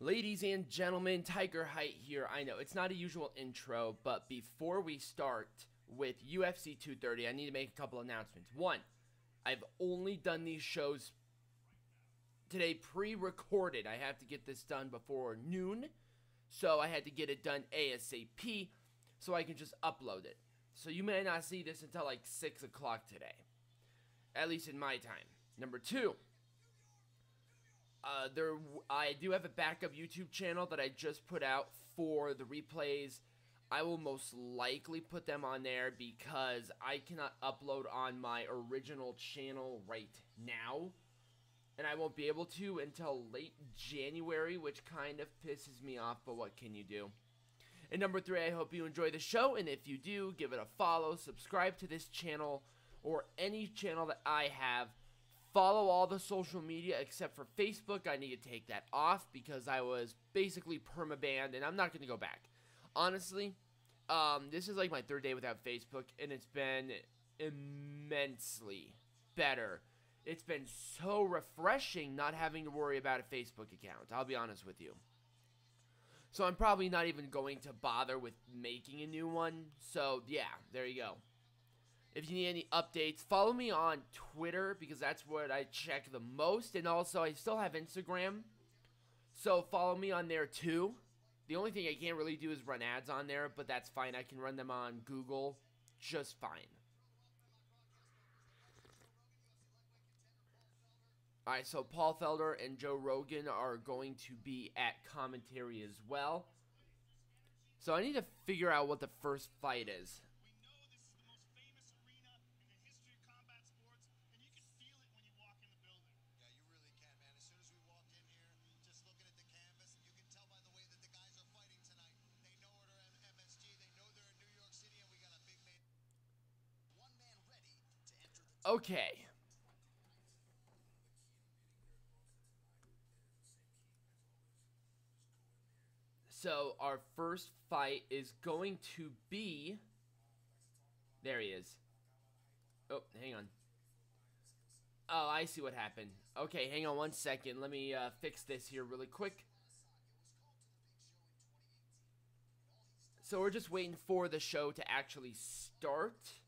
Ladies and gentlemen, Tiger Height here. I know it's not a usual intro, but before we start with UFC 230, I need to make a couple announcements. One, I've only done these shows today pre-recorded. I have to get this done before noon, so I had to get it done ASAP so I can just upload it. So you may not see this until like 6 o'clock today, at least in my time. Number two, I do have a backup YouTube channel that I just put out for the replays. I will most likely put them on there because I cannot upload on my original channel right now. And I won't be able to until late January, which kind of pisses me off, but what can you do? And number three, I hope you enjoy the show, and if you do, give it a follow, subscribe to this channel, or any channel that I have. Follow all the social media except for Facebook. I need to take that off because I was basically perma-banned, and I'm not going to go back. Honestly, this is like my third day without Facebook, and it's been immensely better. It's been so refreshing not having to worry about a Facebook account, I'll be honest with you. So I'm probably not even going to bother with making a new one. So yeah, there you go. If you need any updates, follow me on Twitter because that's what I check the most. And also, I still have Instagram, so follow me on there too. The only thing I can't really do is run ads on there, but that's fine. I can run them on Google just fine. Alright, so Paul Felder and Joe Rogan are going to be at commentary as well. So I need to figure out what the first fight is. We know this is the most famous arena in the history of combat sports, and you can feel it when you walk in the building. Yeah, you really can, man. As soon as we walked in here, just looking at the canvas, you can tell by the way that the guys are fighting tonight. They know it are MSG, they know they're in New York City, and we got a big man. One man ready to enter the Okay. So our first fight is going to be... There he is. Oh, hang on. Oh, I see what happened. Okay, hang on one second. Let me fix this here really quick. So we're just waiting for the show to actually start.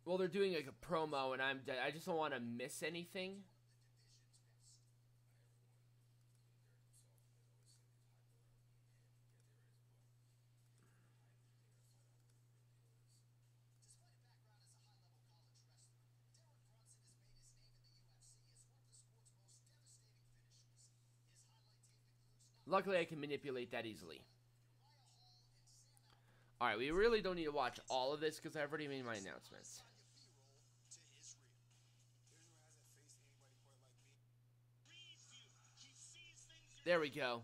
Well, they're doing like a promo, and I just don't want to miss anything. Despite a background as a high-level college wrestler, Brunson has made his name in the UFC as one of the sport's most devastating finishers. His highlight tape includes Luckily, I can manipulate that easily. Alright, we really don't need to watch all of this because I've already made my announcements. There we go.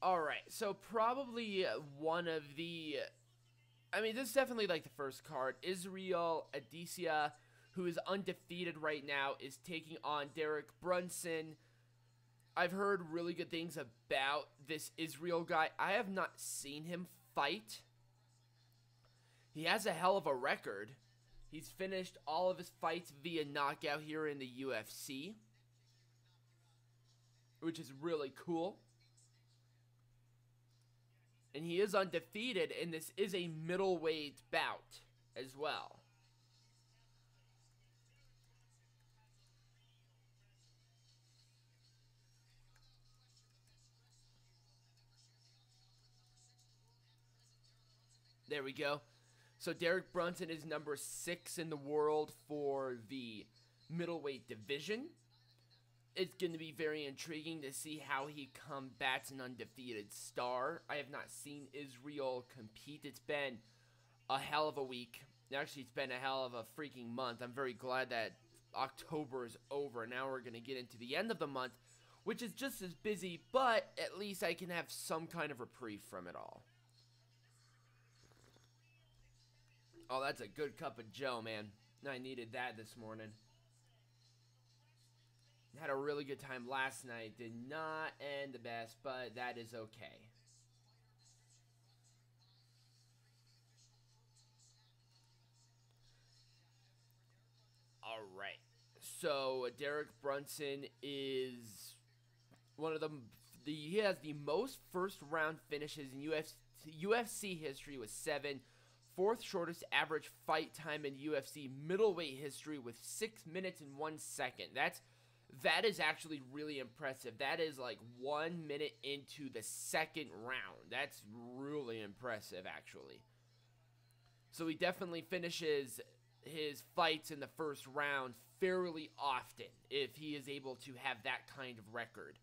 Alright, so probably one of the... I mean, this is definitely like the first card. Israel Adesanya, who is undefeated right now, is taking on Derek Brunson. I've heard really good things about this Israel guy. I have not seen him fight. He has a hell of a record. He's finished all of his fights via knockout here in the UFC, which is really cool. And he is undefeated, and this is a middleweight bout as well. There we go. So Derek Brunson is number 6 in the world for the middleweight division. It's going to be very intriguing to see how he combats an undefeated star. I have not seen Israel compete. It's been a hell of a week. Actually, it's been a hell of a freaking month. I'm very glad that October is over. Now we're going to get into the end of the month, which is just as busy, but at least I can have some kind of reprieve from it all. Oh, that's a good cup of joe, man. I needed that this morning. Had a really good time last night. Did not end the best, but that is okay. Alright. So Derek Brunson is one of he has the most first round finishes in UFC history with 7, fourth shortest average fight time in UFC middleweight history with 6 minutes and 1 second. That is actually really impressive. That is like 1 minute into the second round. That's really impressive, actually. So he definitely finishes his fights in the first round fairly often if he is able to have that kind of record.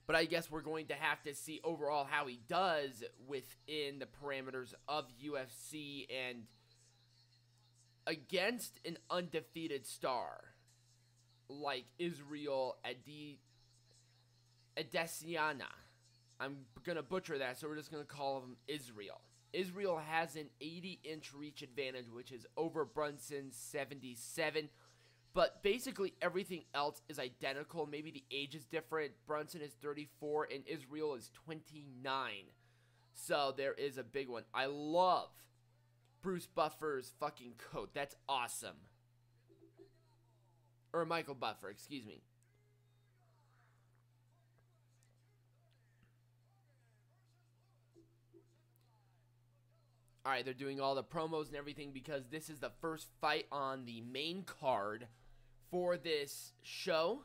But I guess we're going to have to see overall how he does within the parameters of UFC and against an undefeated star like Israel Adesanya. I'm going to butcher that, so we're just going to call him Israel. Israel has an 80-inch reach advantage, which is over Brunson's 77. But basically everything else is identical. Maybe the age is different. Brunson is 34 and Israel is 29. So there is a big one. I love Bruce Buffer's fucking coat. That's awesome. Or Michael Buffer, excuse me. Alright, they're doing all the promos and everything because this is the first fight on the main card for this show.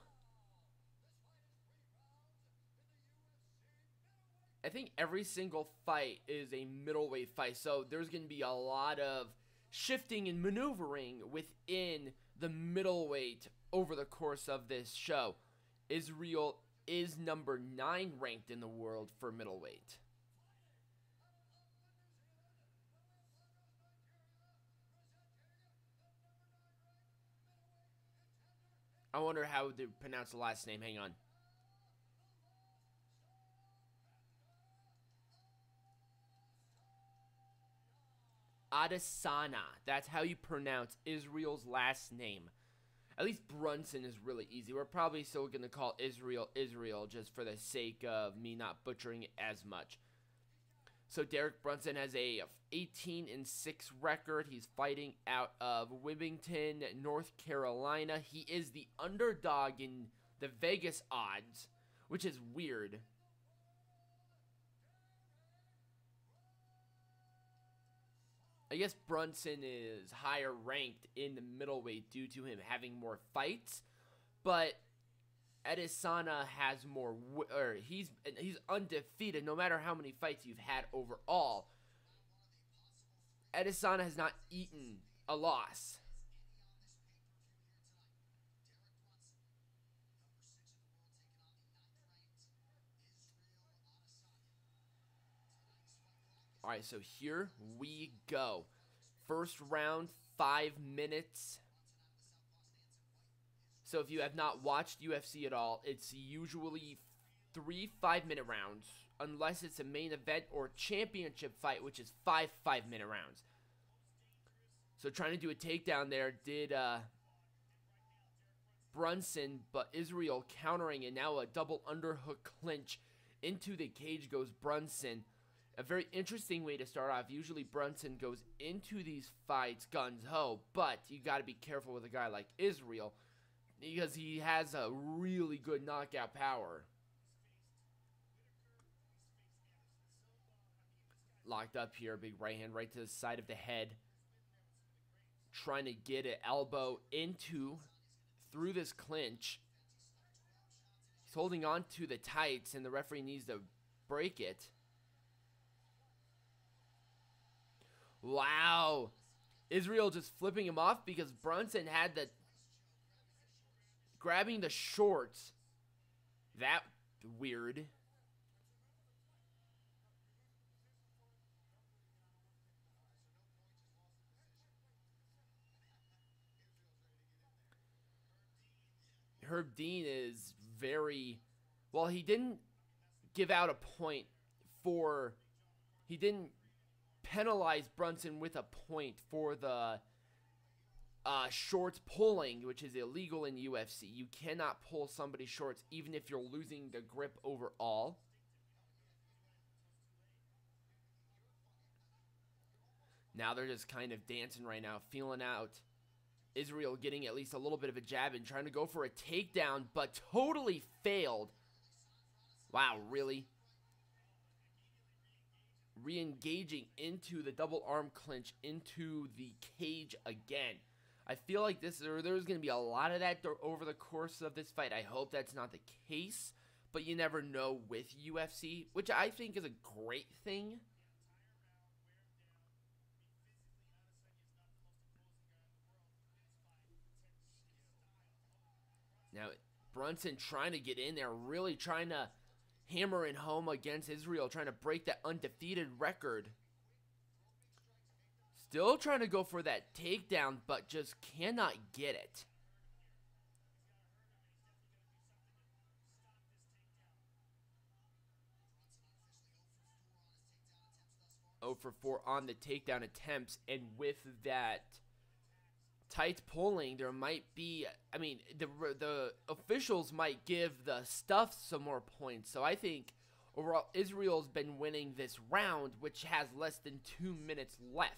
I think every single fight is a middleweight fight, so there's going to be a lot of shifting and maneuvering within the middleweight over the course of this show. Israel is number 9 ranked in the world for middleweight. I wonder how to pronounce the last name. Hang on. Adesanya. That's how you pronounce Israel's last name. At least Brunson is really easy. We're probably still going to call Israel just for the sake of me not butchering it as much. So Derek Brunson has a 18-6 record. He's fighting out of Wilmington, North Carolina. He is the underdog in the Vegas odds, which is weird. I guess Brunson is higher ranked in the middleweight due to him having more fights, but Adesanya has more, he's undefeated no matter how many fights you've had overall. Adesanya has not eaten a loss. Alright, so here we go. First round, 5 minutes. So if you have not watched UFC at all, it's usually 3 5-minute rounds, unless it's a main event or championship fight, which is 5 5-minute rounds. So trying to do a takedown there did Brunson, but Israel countering, and now a double underhook clinch into the cage goes Brunson. A very interesting way to start off. Usually Brunson goes into these fights guns-ho, but you got to be careful with a guy like Israel because he has a really good knockout power. Locked up here, big right hand right to the side of the head. Trying to get an elbow through this clinch. He's holding on to the tights, and the referee needs to break it. Wow. Israel just flipping him off because Brunson had grabbing the shorts. That weird. Herb Dean is very, well, he didn't give out a point he didn't penalize Brunson with a point for the shorts pulling, which is illegal in UFC. You cannot pull somebody's shorts even if you're losing the grip overall. Now they're just kind of dancing right now, feeling out Israel getting at least a little bit of a jab and trying to go for a takedown, but totally failed. Wow, really? Re-engaging into the double arm clinch into the cage again. I feel like there's going to be a lot of that over the course of this fight. I hope that's not the case, but you never know with UFC, which I think is a great thing. Now, Brunson trying to get in there, really trying to hammer it home against Israel, trying to break that undefeated record. Still trying to go for that takedown, but just cannot get it. For 4 on the takedown attempts, and with that tight pulling, there might be, I mean, the officials might give the stuff some more points. So I think overall Israel's been winning this round, which has less than 2 minutes left.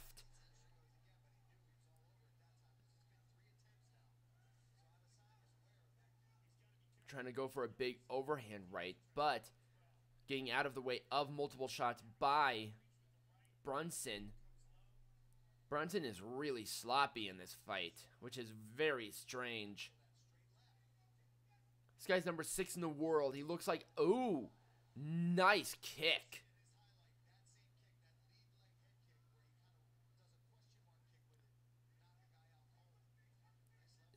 Trying to go for a big overhand right, but getting out of the way of multiple shots by Brunson. Brunson is really sloppy in this fight, which is very strange. This guy's number 6 in the world. He looks like, ooh, nice kick.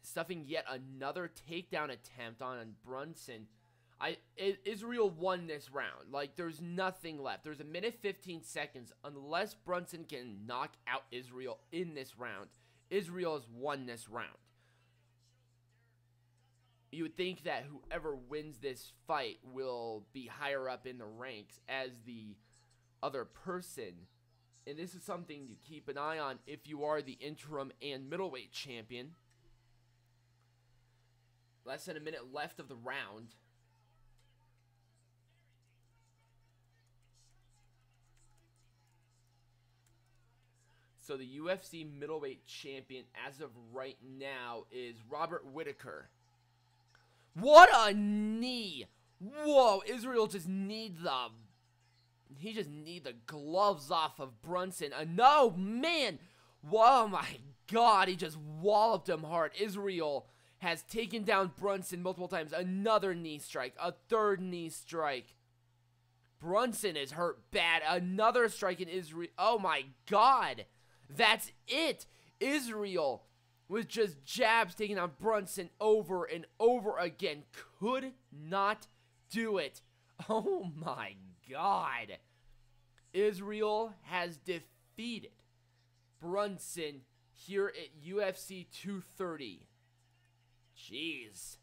Stuffing yet another takedown attempt on Brunson. Israel won this round. Like, there's nothing left. There's a minute 15 seconds. Unless Brunson can knock out Israel in this round, Israel has won this round. You would think that whoever wins this fight will be higher up in the ranks as the other person. And this is something to keep an eye on if you are the interim and middleweight champion. Less than a minute left of the round. So the UFC middleweight champion as of right now is Robert Whittaker. What a knee! Whoa, Israel just needs the gloves off of Brunson. No, man! Whoa, my God, he just walloped him hard. Israel has taken down Brunson multiple times. Another knee strike, a third knee strike. Brunson is hurt bad. Another strike in Israel. Oh my God. That's it. Israel with just jabs taking on Brunson over and over again. Could not do it. Oh my God. Israel has defeated Brunson here at UFC 230. Jeez.